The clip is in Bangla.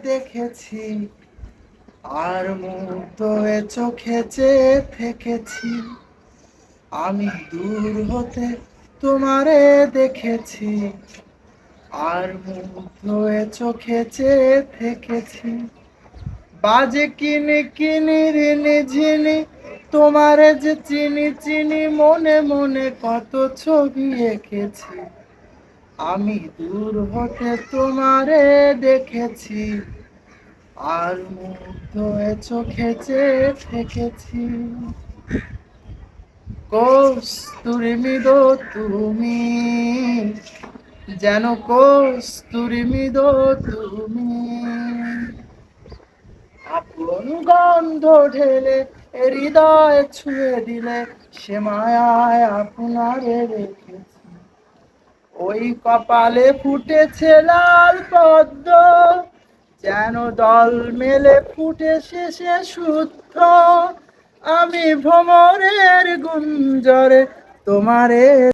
দেখেছি, আর মুগ্ধ হয়ে চোখে চেয়ে থেকেছি। আমি দূর হতে তোমারে দেখেছি, আর মুগ্ধ হয়ে চোখে চেয়ে থেকেছি। বাজে কিনি কিনি রিনি ঝিনি, তোমারে যে চিনি চিনি, মনে মনে কত ছবি এঁকেছি। আমি দূর হতে তোমারে দেখেছি, আর মুগ্ধ হয়ে চোখে চেয়ে থেকেছি। কস্তুরী মৃদো তুমি, যেন কস্তুরী মৃদো তুমি, আপন গন্ধ ঢেলে হৃদয় ছুঁয়ে দিলে, সে মায়ায় আপনারে রেখেছি। ওই কপালে ফুটেছে লাল পদ্ম, যেন দল মেলে ফুটে শেষে শুদ্ধ। আমি ভ্রমরের গুঞ্জরে তোমারে